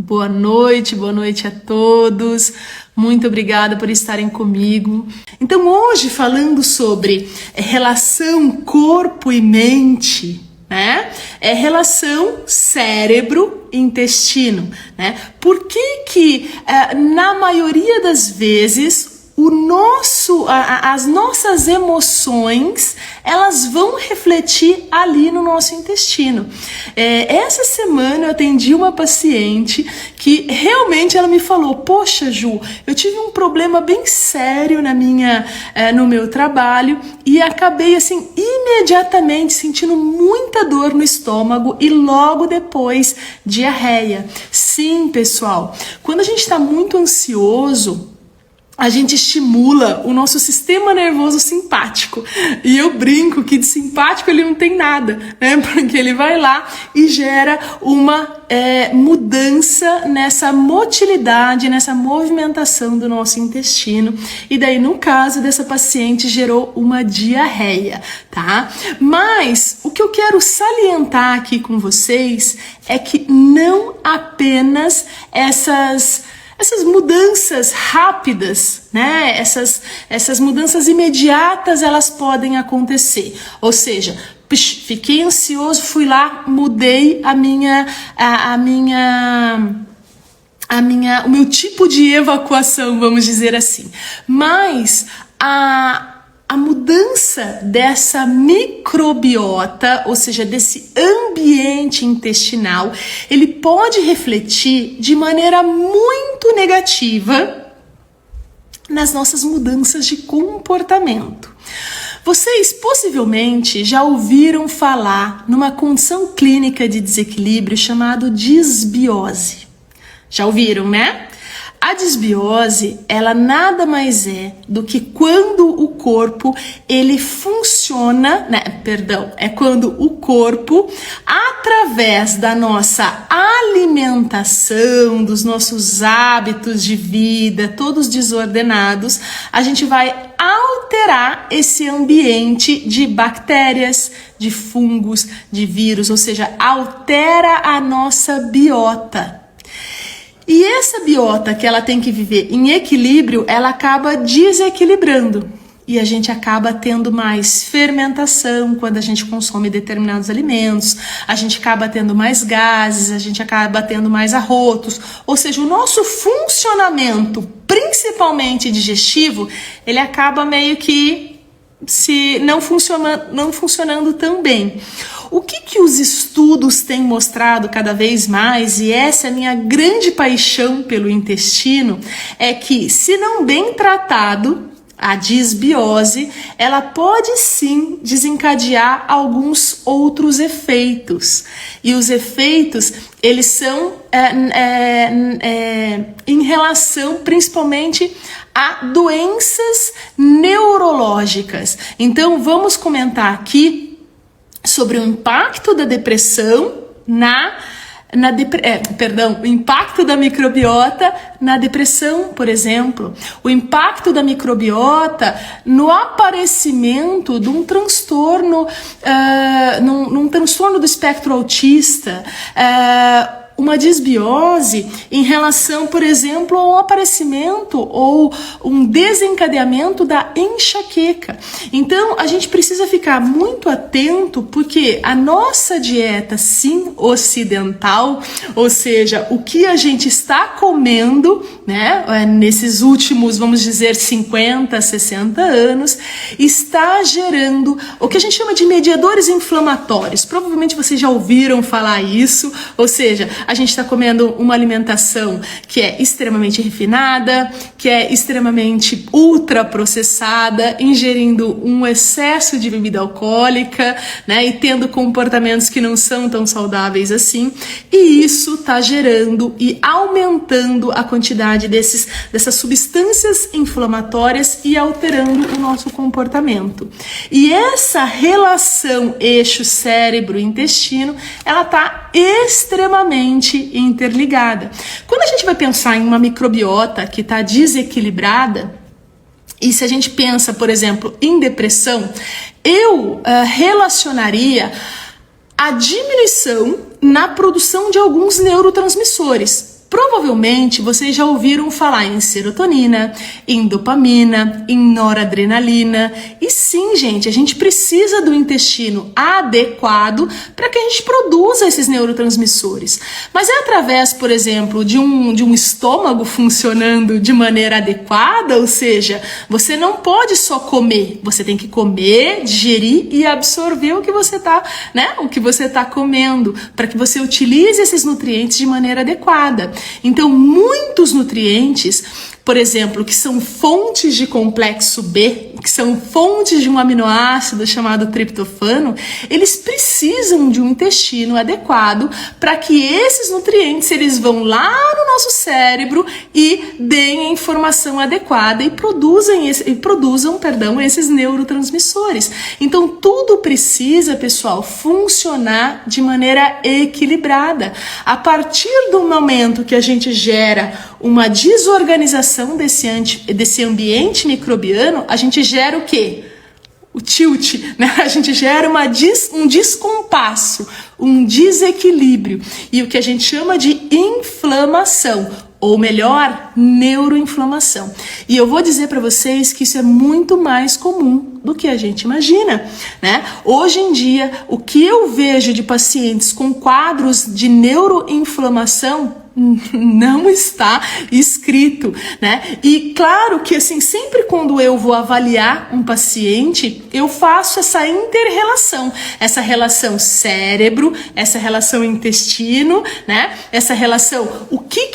Boa noite a todos. Muito obrigada por estarem comigo. Então, hoje falando sobre relação corpo e mente, né? É relação cérebro-intestino, né? Por que na maioria das vezes as nossas emoções, elas vão refletir ali no nosso intestino. Essa semana eu atendi uma paciente que realmente ela me falou: poxa, Ju, eu tive um problema bem sério no meu trabalho e acabei assim imediatamente sentindo muita dor no estômago e logo depois diarreia. Sim, pessoal, quando a gente está muito ansioso, a gente estimula o nosso sistema nervoso simpático. E eu brinco que de simpático ele não tem nada, né? Porque ele vai lá e gera uma mudança nessa motilidade, nessa movimentação do nosso intestino. E daí, no caso dessa paciente, gerou uma diarreia, tá? Mas o que eu quero salientar aqui com vocês é que não apenas essas mudanças rápidas, né? Essas mudanças imediatas, elas podem acontecer. Ou seja, fiquei ansioso, fui lá, mudei o meu tipo de evacuação, vamos dizer assim. Mas a mudança dessa microbiota, ou seja, desse ambiente intestinal, ele pode refletir de maneira muito negativa nas nossas mudanças de comportamento. Vocês possivelmente já ouviram falar numa condição clínica de desequilíbrio chamado disbiose. Já ouviram, né? A disbiose, ela nada mais é do que quando o corpo, ele funciona, é quando o corpo, através da nossa alimentação, dos nossos hábitos de vida, todos desordenados, a gente vai alterar esse ambiente de bactérias, de fungos, de vírus, ou seja, altera a nossa biota. E essa biota que ela tem que viver em equilíbrio, ela acaba desequilibrando. E a gente acaba tendo mais fermentação quando a gente consome determinados alimentos, a gente acaba tendo mais gases, a gente acaba tendo mais arrotos. Ou seja, o nosso funcionamento, principalmente digestivo, ele acaba meio que não funcionando tão bem. O que os estudos têm mostrado cada vez mais, e essa é a minha grande paixão pelo intestino, é que, se não bem tratado, a disbiose, ela pode sim desencadear alguns outros efeitos. E os efeitos, eles são em relação principalmente a doenças neurológicas. Então, vamos comentar aqui sobre o impacto da depressão o impacto da microbiota na depressão, por exemplo, o impacto da microbiota no aparecimento de um transtorno, num transtorno do espectro autista, uma disbiose em relação, por exemplo, ao aparecimento ou um desencadeamento da enxaqueca. Então, a gente precisa ficar muito atento, porque a nossa dieta, sim, ocidental, ou seja, o que a gente está comendo, né, nesses últimos, vamos dizer, 50, 60 anos, está gerando o que a gente chama de mediadores inflamatórios. Provavelmente vocês já ouviram falar isso, ou seja, a gente está comendo uma alimentação que é extremamente refinada, que é extremamente ultraprocessada, ingerindo um excesso de bebida alcoólica, né, e tendo comportamentos que não são tão saudáveis assim, e isso está gerando e aumentando a quantidade dessas substâncias inflamatórias e alterando o nosso comportamento. E essa relação eixo cérebro-intestino, ela está extremamente interligada. Quando a gente vai pensar em uma microbiota que está desequilibrada, e se a gente pensa, por exemplo, em depressão, eu relacionaria a diminuição na produção de alguns neurotransmissores. Provavelmente vocês já ouviram falar em serotonina, em dopamina, em noradrenalina. E sim, gente, a gente precisa do intestino adequado para que a gente produza esses neurotransmissores. Mas é através, por exemplo, de um estômago funcionando de maneira adequada, ou seja, você não pode só comer, você tem que comer, digerir e absorver o que você está comendo, para que você utilize esses nutrientes de maneira adequada. Então, muitos nutrientes, por exemplo, que são fontes de complexo B, que são fontes de um aminoácido chamado triptofano, eles precisam de um intestino adequado para que esses nutrientes eles vão lá no nosso cérebro e deem a informação adequada e produzam esses neurotransmissores. Então, tudo precisa, pessoal, funcionar de maneira equilibrada. A partir do momento que a gente gera uma desorganização desse ambiente microbiano, a gente gera o quê? O tilt, né? A gente gera um descompasso, um desequilíbrio e o que a gente chama de inflamação, ou melhor, neuroinflamação. E eu vou dizer para vocês que isso é muito mais comum do que a gente imagina, né? Hoje em dia, o que eu vejo de pacientes com quadros de neuroinflamação não está escrito, né? E claro que assim, sempre quando eu vou avaliar um paciente, eu faço essa inter-relação, essa relação cérebro, essa relação intestino, né? Essa relação, o que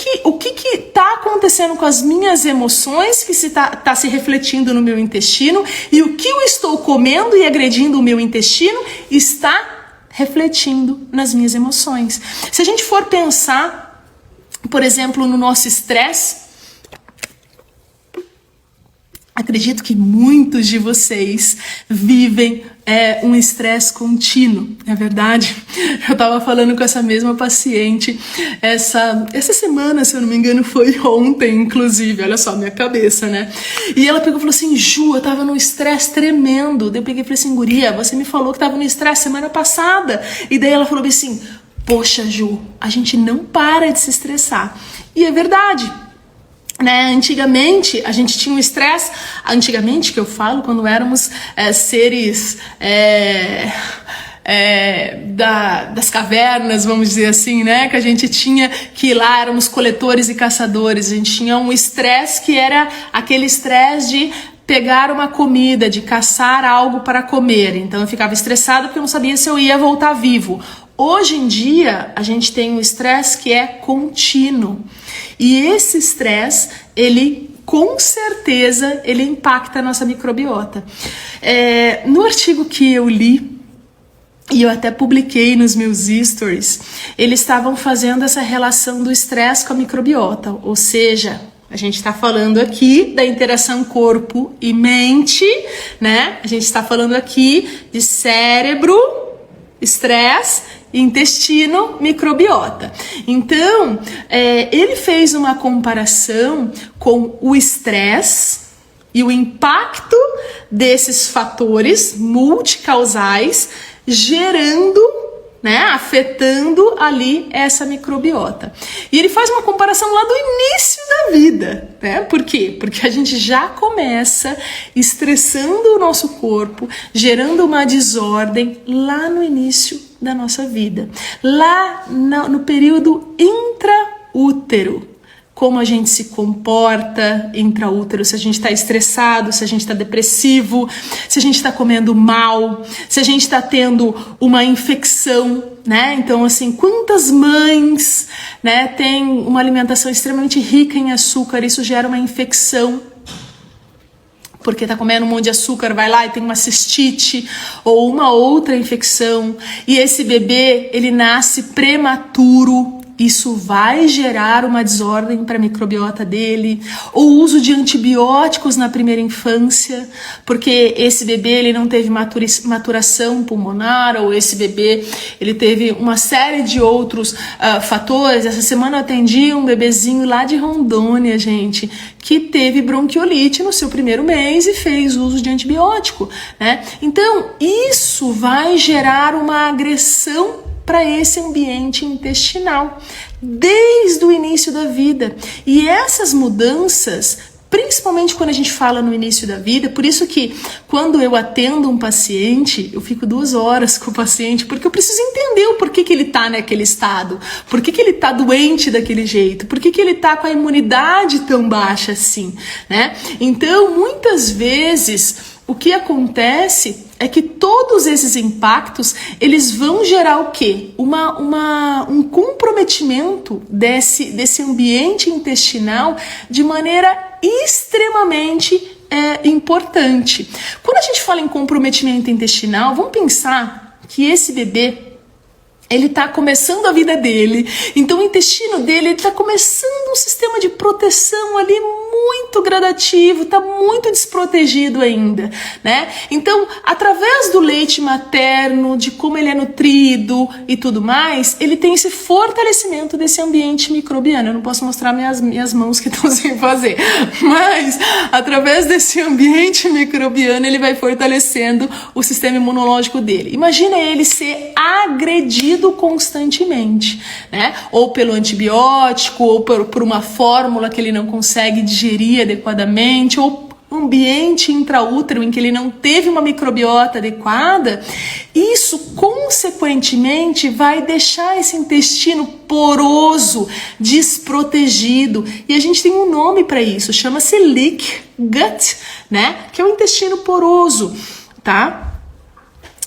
tá acontecendo com as minhas emoções que tá se refletindo no meu intestino e o que eu estou comendo e agredindo o meu intestino está refletindo nas minhas emoções. Se a gente for pensar, por exemplo, no nosso estresse, acredito que muitos de vocês vivem um estresse contínuo, é verdade? Eu estava falando com essa mesma paciente essa semana, se eu não me engano, foi ontem, inclusive, olha só, minha cabeça, né? E ela pegou e falou assim, Ju, eu tava num estresse tremendo. Daí eu peguei e falei assim, guria, você me falou que tava no estresse semana passada. E daí ela falou assim, poxa, Ju, a gente não para de se estressar. E é verdade, né? Antigamente, a gente tinha um estresse, antigamente que eu falo, quando éramos seres das cavernas, vamos dizer assim, né? Que a gente tinha que ir lá, éramos coletores e caçadores, a gente tinha um estresse que era aquele estresse de pegar uma comida, de caçar algo para comer. Então eu ficava estressada porque eu não sabia se eu ia voltar vivo. Hoje em dia, a gente tem um estresse que é contínuo. E esse estresse, ele com certeza, ele impacta a nossa microbiota. No artigo que eu li, e eu até publiquei nos meus stories, eles estavam fazendo essa relação do estresse com a microbiota. Ou seja, a gente está falando aqui da interação corpo e mente, né? A gente está falando aqui de cérebro, estresse, intestino, microbiota. Então, ele fez uma comparação com o estresse e o impacto desses fatores multicausais gerando, né, afetando ali essa microbiota. E ele faz uma comparação lá do início da vida, né? Por quê? Porque a gente já começa estressando o nosso corpo, gerando uma desordem lá no início da nossa vida, lá no período intraútero. Como a gente se comporta intraútero, se a gente está estressado, se a gente está depressivo, se a gente está comendo mal, se a gente está tendo uma infecção, né? Então, assim, quantas mães, né, têm uma alimentação extremamente rica em açúcar, isso gera uma infecção, porque tá comendo um monte de açúcar, vai lá e tem uma cistite ou uma outra infecção, e esse bebê, ele nasce prematuro. Isso vai gerar uma desordem para a microbiota dele, ou o uso de antibióticos na primeira infância, porque esse bebê ele não teve maturação pulmonar, ou esse bebê ele teve uma série de outros fatores. Essa semana eu atendi um bebezinho lá de Rondônia, gente, que teve bronquiolite no seu primeiro mês e fez uso de antibiótico, né? Então, isso vai gerar uma agressão para esse ambiente intestinal. desde o início da vida. E essas mudanças, principalmente quando a gente fala no início da vida, por isso que quando eu atendo um paciente, eu fico 2 horas com o paciente, porque eu preciso entender o porquê que ele tá naquele estado, por que ele tá doente daquele jeito, por que ele tá com a imunidade tão baixa assim, né? Então, muitas vezes, o que acontece é que todos esses impactos, eles vão gerar o quê? Um comprometimento desse ambiente intestinal de maneira extremamente importante. Quando a gente fala em comprometimento intestinal, vamos pensar que esse bebê, ele está começando a vida dele, então o intestino dele está começando um sistema de proteção ali muito gradativo, está muito desprotegido ainda, né? Então, através do leite materno, de como ele é nutrido e tudo mais, ele tem esse fortalecimento desse ambiente microbiano. Eu não posso mostrar minhas mãos que estão sem fazer, mas através desse ambiente microbiano, ele vai fortalecendo o sistema imunológico dele. Imagina ele ser agredido constantemente, né? Ou pelo antibiótico, ou por uma fórmula que ele não consegue digerir adequadamente, ou um ambiente intraútero em que ele não teve uma microbiota adequada. Isso, consequentemente, vai deixar esse intestino poroso, desprotegido. E a gente tem um nome para isso, chama-se leak gut, né? Que é o intestino poroso, tá?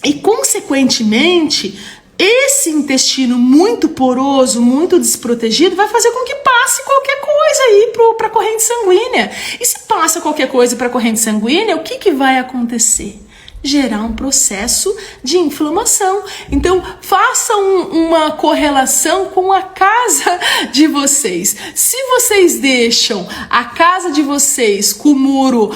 E, consequentemente, esse intestino muito poroso, muito desprotegido, vai fazer com que passe qualquer coisa aí para a corrente sanguínea. E se passa qualquer coisa para a corrente sanguínea, o que vai acontecer? Gerar um processo de inflamação. Então, façam uma correlação com a casa de vocês. Se vocês deixam a casa de vocês com o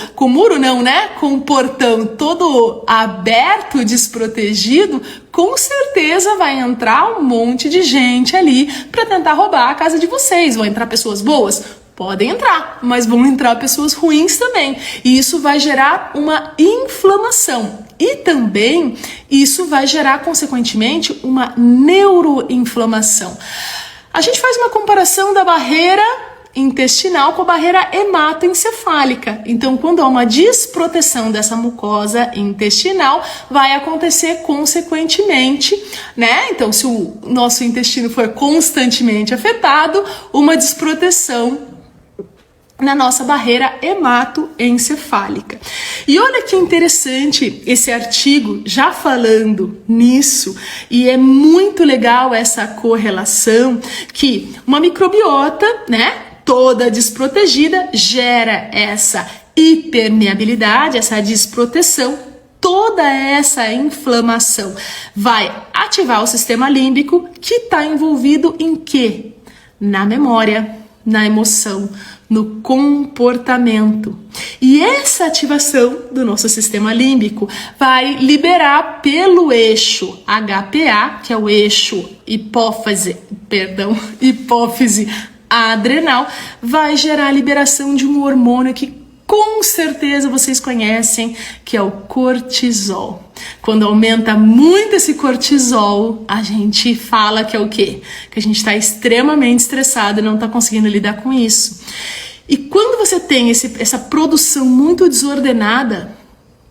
portão todo aberto, desprotegido, com certeza vai entrar um monte de gente ali para tentar roubar a casa de vocês. Vão entrar pessoas boas? Podem entrar, mas vão entrar pessoas ruins também. E isso vai gerar uma inflamação. E também isso vai gerar, consequentemente, uma neuroinflamação. A gente faz uma comparação da barreira intestinal com a barreira hematoencefálica. Então, quando há uma desproteção dessa mucosa intestinal, vai acontecer consequentemente, né? Então, se o nosso intestino for constantemente afetado, uma desproteção na nossa barreira hematoencefálica. E olha que interessante esse artigo já falando nisso, e é muito legal essa correlação que uma microbiota, né, toda desprotegida, gera essa hipermeabilidade, essa desproteção. Toda essa inflamação vai ativar o sistema límbico, que está envolvido em quê? Na memória, na emoção, no comportamento. E essa ativação do nosso sistema límbico vai liberar pelo eixo HPA, que é o eixo hipófise adrenal, vai gerar a liberação de um hormônio que com certeza vocês conhecem, que é o cortisol. Quando aumenta muito esse cortisol, a gente fala que é o quê? Que a gente está extremamente estressado e não está conseguindo lidar com isso. E quando você tem essa produção muito desordenada,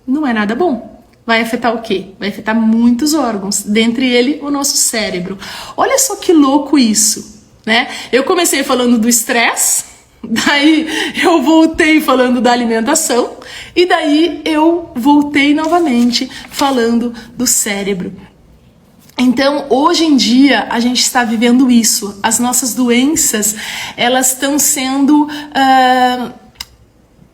não é nada bom. Vai afetar o quê? Vai afetar muitos órgãos, dentre eles o nosso cérebro. Olha só que louco isso, né? Eu comecei falando do estresse, daí eu voltei falando da alimentação, e daí eu voltei novamente falando do cérebro. Então, hoje em dia, a gente está vivendo isso. As nossas doenças, elas estão sendo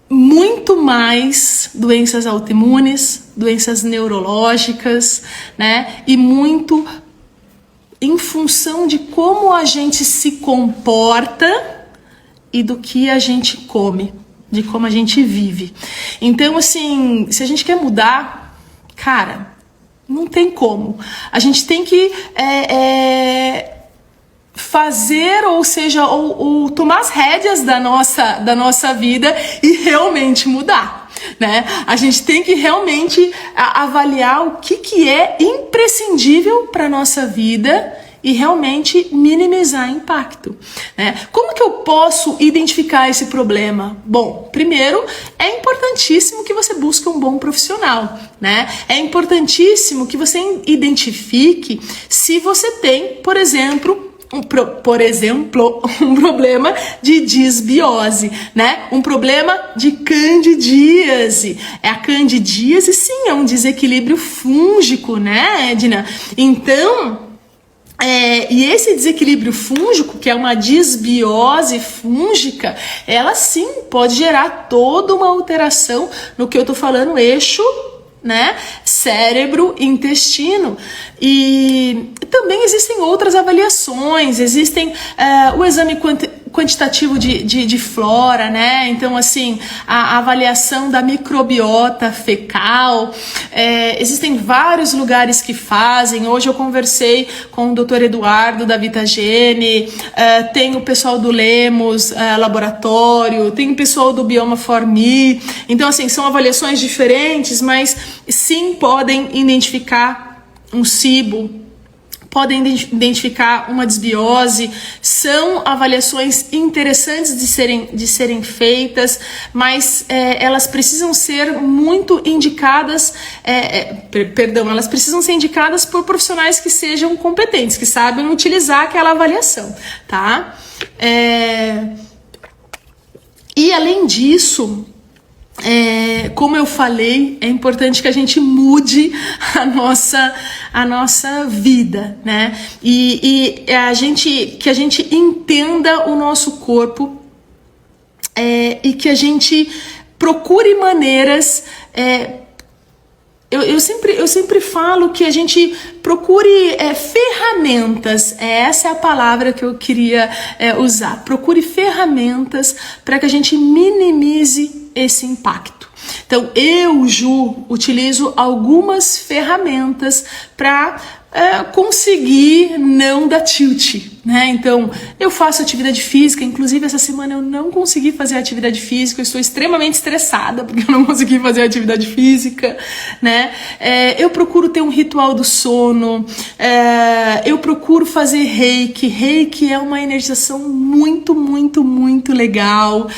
muito mais doenças autoimunes, doenças neurológicas, né? E muito em função de como a gente se comporta e do que a gente come, de como a gente vive. Então, assim, se a gente quer mudar, cara, não tem como. A gente tem que fazer, ou seja, ou tomar as rédeas da nossa vida e realmente mudar, né? A gente tem que realmente avaliar o que é imprescindível para nossa vida e realmente minimizar impacto, né? Como que eu posso identificar esse problema? Bom, primeiro, é importantíssimo que você busque um bom profissional, né? É importantíssimo que você identifique se você tem, por exemplo, um problema de disbiose, né? Um problema de candidíase. A candidíase, sim, é um desequilíbrio fúngico, né, Edna? Então, e esse desequilíbrio fúngico, que é uma disbiose fúngica, ela sim pode gerar toda uma alteração no que eu tô falando, eixo, né? Cérebro, intestino. E também existem outras avaliações, existem o exame quantitativo de flora, né? Então, assim, a avaliação da microbiota fecal, existem vários lugares que fazem. Hoje eu conversei com o Dr. Eduardo da Vitagene, tem o pessoal do Lemos Laboratório, tem o pessoal do Bioma Formi. Então, assim, são avaliações diferentes, mas sim podem identificar um SIBO, podem identificar uma disbiose. São avaliações interessantes de serem feitas, mas elas precisam ser muito indicadas, elas precisam ser indicadas por profissionais que sejam competentes, que sabem utilizar aquela avaliação, tá? E além disso, como eu falei, é importante que a gente mude a nossa vida, né? E que a gente entenda o nosso corpo, e que a gente procure maneiras. Eu sempre falo que a gente procure ferramentas. Essa é a palavra que eu queria usar. Procure ferramentas para que a gente minimize esse impacto. Então, eu, Ju, utilizo algumas ferramentas para conseguir não dar tilt, né? Então, eu faço atividade física. Inclusive, essa semana eu não consegui fazer atividade física. Eu estou extremamente estressada porque eu não consegui fazer atividade física, né? Eu procuro ter um ritual do sono. Eu procuro fazer reiki. Reiki é uma energização muito, muito, muito legal.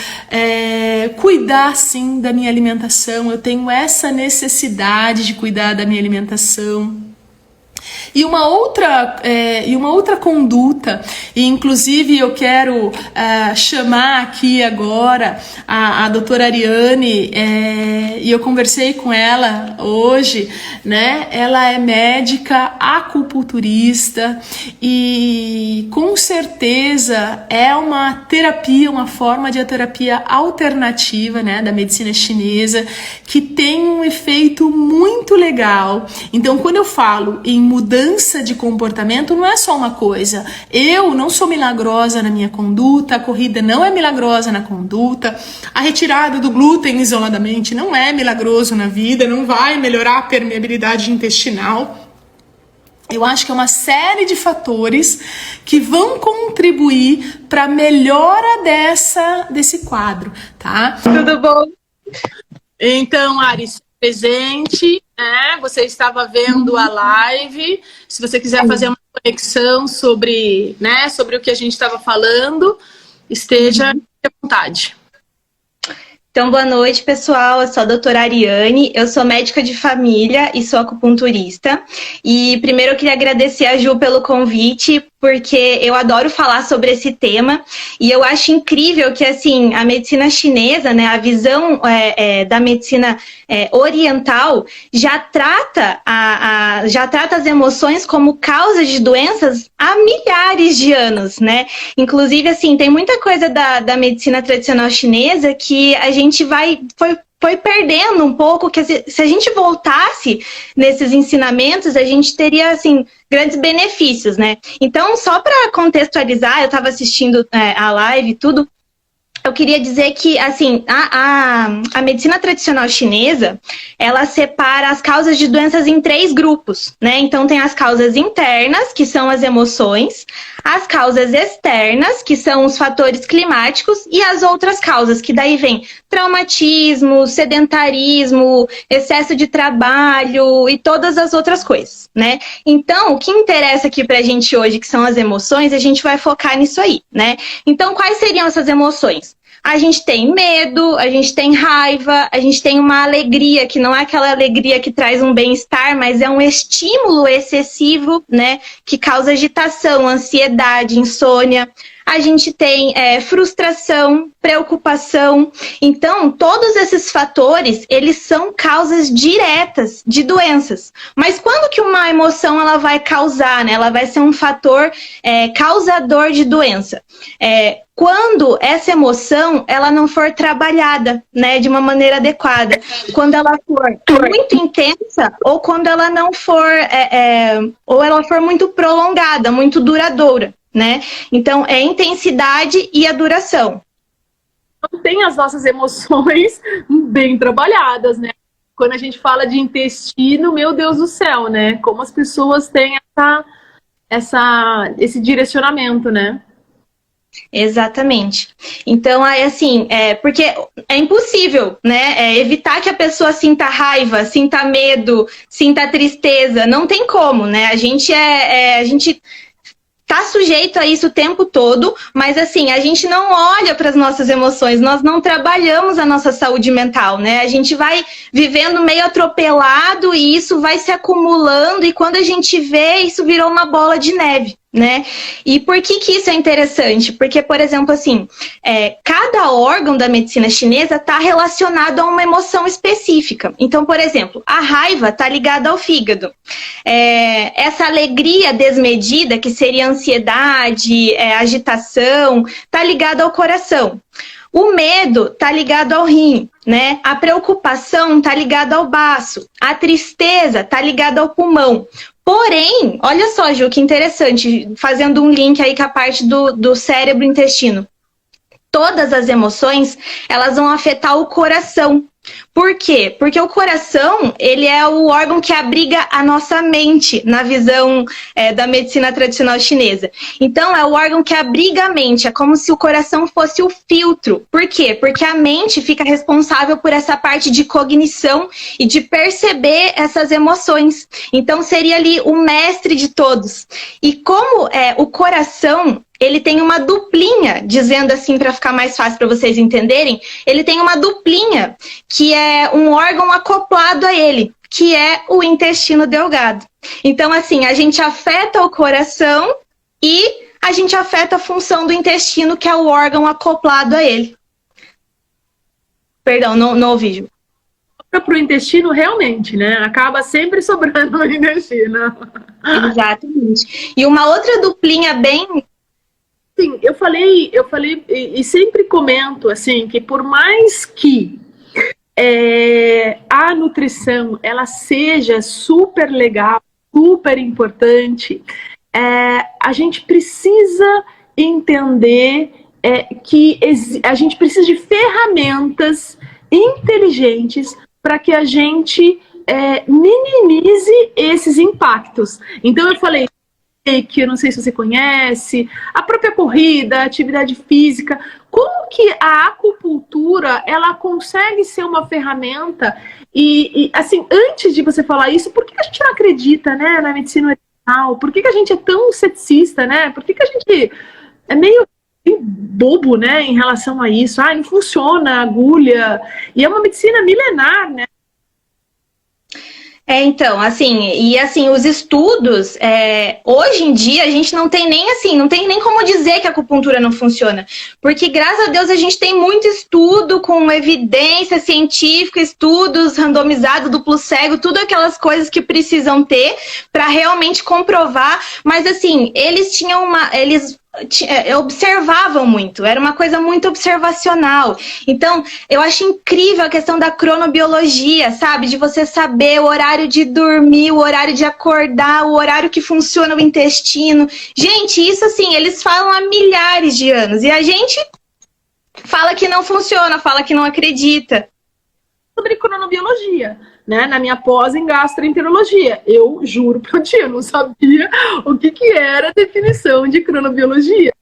Cuidar, sim, da minha alimentação. Eu tenho essa necessidade de cuidar da minha alimentação. E uma outra conduta, e inclusive eu quero chamar aqui agora a doutora Ariane, e eu conversei com ela hoje, né? Ela é médica acupunturista e com certeza é uma terapia, uma forma de terapia alternativa, né, da medicina chinesa, que tem um efeito muito legal. Então, quando eu falo em mudança de comportamento, não é só uma coisa. Eu não sou milagrosa na minha conduta, a corrida não é milagrosa na conduta, a retirada do glúten isoladamente não é milagroso na vida, não vai melhorar a permeabilidade intestinal. Eu acho que é uma série de fatores que vão contribuir para a melhora desse quadro, tá? Tudo bom? Então, Ari, presente, né? Você estava vendo a live. Se você quiser fazer uma conexão sobre o que a gente estava falando, esteja à vontade. Então, boa noite, pessoal. Eu sou a doutora Ariane, eu sou médica de família e sou acupunturista. E primeiro eu queria agradecer a Ju pelo convite, porque eu adoro falar sobre esse tema. E eu acho incrível que, assim, a medicina chinesa, né, a visão da medicina oriental já trata as emoções como causa de doenças há milhares de anos, né? Inclusive, assim, tem muita coisa da medicina tradicional chinesa que a gente foi perdendo um pouco, que se a gente voltasse nesses ensinamentos, a gente teria, assim, grandes benefícios, né? Então, só para contextualizar, eu estava assistindo a live e tudo, eu queria dizer que, assim, a medicina tradicional chinesa, ela separa as causas de doenças em 3 grupos, né? Então, tem as causas internas, que são as emoções, As causas externas, que são os fatores climáticos, e as outras causas, que daí vem traumatismo, sedentarismo, excesso de trabalho e todas as outras coisas, né? Então, o que interessa aqui pra gente hoje, que são as emoções, a gente vai focar nisso aí, né? Então, quais seriam essas emoções? A gente tem medo, a gente tem raiva, a gente tem uma alegria, que não é aquela alegria que traz um bem-estar, mas é um estímulo excessivo, né? Que causa agitação, ansiedade, insônia. A gente tem frustração, preocupação. Então, todos esses fatores, eles são causas diretas de doenças. Mas quando que uma emoção ela vai causar, né? Ela vai ser um fator causador de doença. Quando essa emoção ela não for trabalhada, né, de uma maneira adequada. Quando ela for muito intensa ou quando ela não for, ou ela for muito prolongada, muito duradoura. Né? Então, é a intensidade e a duração. Tem as nossas emoções bem trabalhadas, né? Quando a gente fala de intestino, meu Deus do céu, né? Como as pessoas têm esse direcionamento, né? Exatamente. Então, aí assim, porque é impossível, né? Evitar que a pessoa sinta raiva, sinta medo, sinta tristeza. Não tem como, né? A gente tá sujeito a isso o tempo todo, mas assim, a gente não olha para as nossas emoções, nós não trabalhamos a nossa saúde mental, né? A gente vai vivendo meio atropelado e isso vai se acumulando e quando a gente vê, isso virou uma bola de neve. Né? E por que isso é interessante? Porque, por exemplo, assim, cada órgão da medicina chinesa está relacionado a uma emoção específica. Então, por exemplo, a raiva está ligada ao fígado. Essa alegria desmedida, que seria ansiedade, agitação, está ligada ao coração. O medo está ligado ao rim, né? A preocupação está ligada ao baço. A tristeza está ligada ao pulmão. Porém, olha só, Ju, que interessante, fazendo um link aí com a parte do cérebro e intestino. Todas as emoções, elas vão afetar o coração. Por quê? Porque o coração, ele é o órgão que abriga a nossa mente, na visão da medicina tradicional chinesa. Então, é o órgão que abriga a mente, é como se o coração fosse o filtro. Por quê? Porque a mente fica responsável por essa parte de cognição e de perceber essas emoções. Então, seria ali o mestre de todos. E como o coração... ele tem uma duplinha, dizendo assim para ficar mais fácil para vocês entenderem, ele tem uma duplinha, que é um órgão acoplado a ele, que é o intestino delgado. Então, assim, a gente afeta o coração e a gente afeta a função do intestino, que é o órgão acoplado a ele. Perdão, não ouvi, Ju. Para o intestino, realmente, né? Acaba sempre sobrando o intestino. Exatamente. E uma outra duplinha bem... Sim, eu falei e sempre comento assim que por mais que a nutrição ela seja super legal, super importante, a gente precisa entender que a gente precisa de ferramentas inteligentes para que a gente minimize esses impactos. Então eu falei que eu não sei se você conhece, a própria corrida, a atividade física, como que a acupuntura ela consegue ser uma ferramenta e assim, antes de você falar isso, por que a gente não acredita, né, na medicina oriental? Por que a gente é tão ceticista, né? Por que a gente é meio bobo, né, em relação a isso? Não funciona a agulha, e é uma medicina milenar, né? Então, assim, os estudos, hoje em dia a gente não tem nem como dizer que a acupuntura não funciona, porque graças a Deus a gente tem muito estudo com evidência científica, estudos randomizados, duplo cego, tudo aquelas coisas que precisam ter para realmente comprovar, mas assim, eles observavam muito, era uma coisa muito observacional. Então, eu acho incrível a questão da cronobiologia, sabe? De você saber o horário de dormir, o horário de acordar, o horário que funciona o intestino. Gente, isso assim, eles falam há milhares de anos e a gente fala que não funciona, fala que não acredita. sobre cronobiologia, né? Na minha pós em gastroenterologia. Eu juro pra ti, eu não sabia o que era a definição de cronobiologia.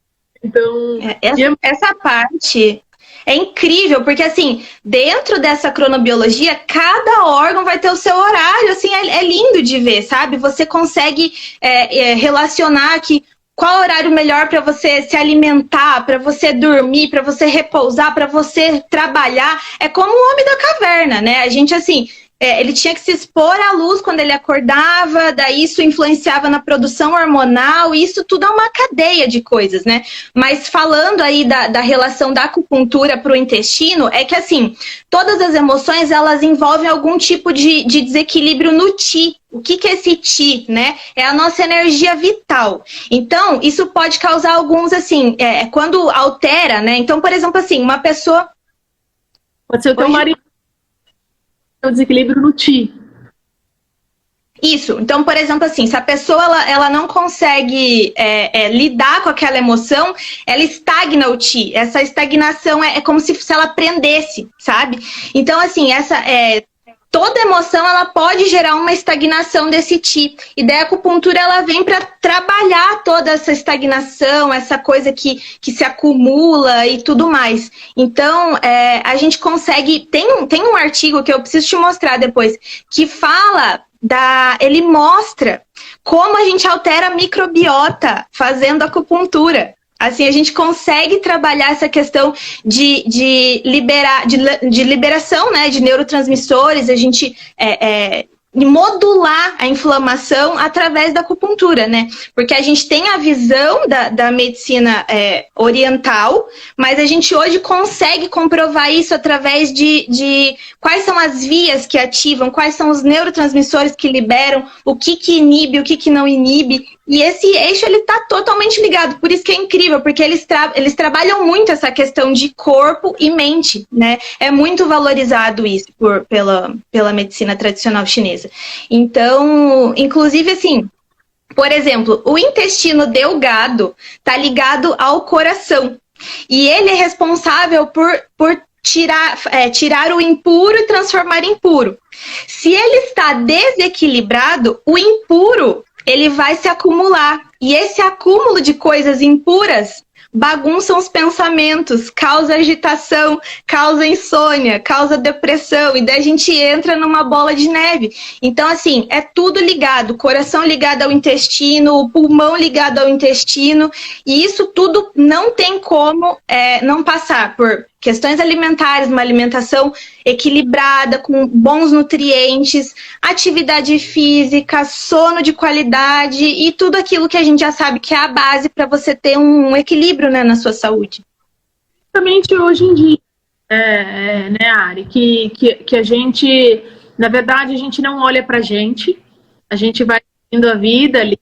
Então, essa parte é incrível, porque assim, dentro dessa cronobiologia, cada órgão vai ter o seu horário, assim, é lindo de ver, sabe? Você consegue relacionar que qual horário melhor para você se alimentar, para você dormir, para você repousar, para você trabalhar. É como o homem da caverna, né? A gente, assim, ele tinha que se expor à luz quando ele acordava, daí isso influenciava na produção hormonal, e isso tudo é uma cadeia de coisas, né? Mas falando aí da relação da acupuntura para o intestino, é que, assim, todas as emoções, elas envolvem algum tipo de desequilíbrio no Ti. O que é esse Ti, né? É a nossa energia vital. Então, isso pode causar alguns, assim, quando altera, né? Então, por exemplo, assim, uma pessoa... Pode ser o teu marido. O desequilíbrio no Ti. Isso. Então, por exemplo, assim, se a pessoa ela não consegue lidar com aquela emoção, ela estagna o Ti. Essa estagnação é como se ela prendesse, sabe? Então, assim, toda emoção ela pode gerar uma estagnação desse Ti. E daí a acupuntura ela vem para trabalhar toda essa estagnação, essa coisa que se acumula e tudo mais. Então, a gente consegue... Tem um artigo que eu preciso te mostrar depois, que fala ele mostra como a gente altera a microbiota fazendo acupuntura. Assim, a gente consegue trabalhar essa questão de liberação, né, de neurotransmissores, a gente modular a inflamação através da acupuntura, né? Porque a gente tem a visão da medicina oriental, mas a gente hoje consegue comprovar isso através de quais são as vias que ativam, quais são os neurotransmissores que liberam, o que inibe, o que não inibe. E esse eixo, ele tá totalmente ligado, por isso que é incrível, porque eles trabalham muito essa questão de corpo e mente, né? É muito valorizado isso pela medicina tradicional chinesa. Então, inclusive, assim, por exemplo, o intestino delgado tá ligado ao coração, e ele é responsável por tirar o impuro e transformar em puro. Se ele está desequilibrado, o impuro ele vai se acumular. E esse acúmulo de coisas impuras bagunçam os pensamentos, causa agitação, causa insônia, causa depressão. E daí a gente entra numa bola de neve. Então, assim, é tudo ligado. O coração ligado ao intestino, o pulmão ligado ao intestino. E isso tudo não tem como não passar por questões alimentares, uma alimentação equilibrada, com bons nutrientes, atividade física, sono de qualidade e tudo aquilo que a gente já sabe que é a base para você ter um equilíbrio, né, na sua saúde. Exatamente hoje em dia, né, Ari, que a gente, na verdade, a gente não olha pra gente, a gente vai indo a vida ali,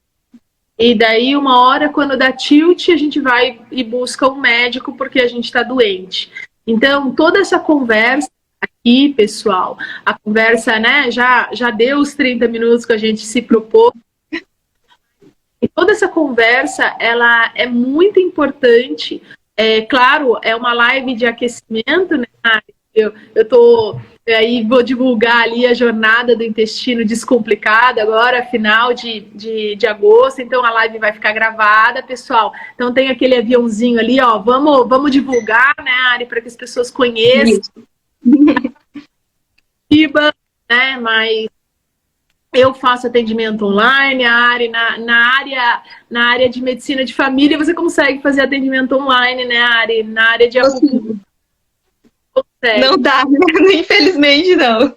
e daí uma hora, quando dá tilt, a gente vai e busca um médico porque a gente está doente. Então, toda essa conversa aqui, pessoal, a conversa, né, já deu os 30 minutos que a gente se propôs. E toda essa conversa, ela é muito importante. Claro, é uma live de aquecimento, né? Aí vou divulgar ali a jornada do intestino descomplicado agora, final de agosto, então a live vai ficar gravada, pessoal. Então tem aquele aviãozinho ali, ó, vamos divulgar, né, Ari, para que as pessoas conheçam. Né, mas eu faço atendimento online, a Ari, na área de medicina de família, você consegue fazer atendimento online, né, Ari? Na área de acupuntura. Não dá, né? Infelizmente não.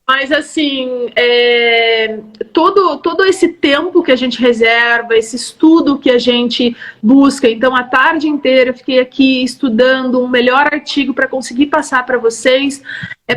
Mas assim, todo esse tempo que a gente reserva, esse estudo que a gente busca, então a tarde inteira eu fiquei aqui estudando um melhor artigo para conseguir passar para vocês,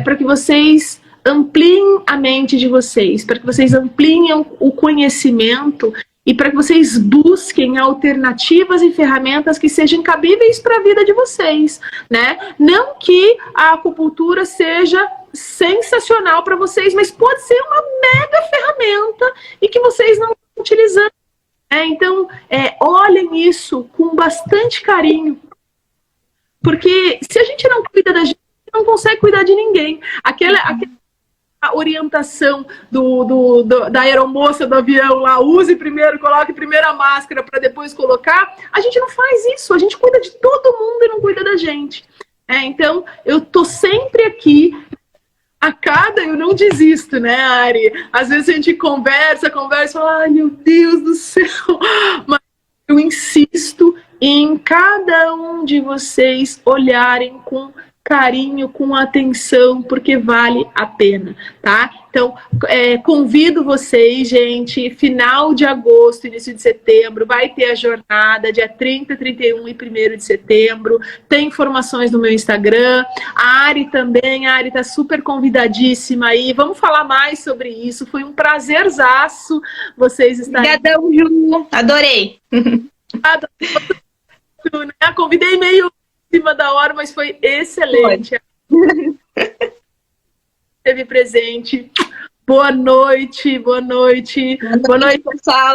para que vocês ampliem a mente de vocês, para que vocês ampliem o conhecimento e para que vocês busquem alternativas e ferramentas que sejam cabíveis para a vida de vocês, né? Não que a acupuntura seja sensacional para vocês, mas pode ser uma mega ferramenta e que vocês não estão utilizando. Então, olhem isso com bastante carinho, porque se a gente não cuida da gente, não consegue cuidar de ninguém. Aquela a orientação da aeromoça do avião lá, use primeiro, coloque primeiro a máscara para depois colocar, a gente não faz isso, a gente cuida de todo mundo e não cuida da gente. Então, eu tô sempre aqui, eu não desisto, né, Ari? Às vezes a gente conversa, fala, ai meu Deus do céu, mas eu insisto em cada um de vocês olharem com carinho, com atenção, porque vale a pena, tá? Então, convido vocês, gente, final de agosto, início de setembro, vai ter a jornada, dia 30, 31 e 1º de setembro, tem informações no meu Instagram, a Ari também, a Ari tá super convidadíssima aí, vamos falar mais sobre isso, foi um prazerzaço vocês estarem... Obrigadão, Ju, adorei! Convidei meio em cima da hora, mas foi excelente. Esteve presente. Boa noite, boa noite. Boa noite, pessoal.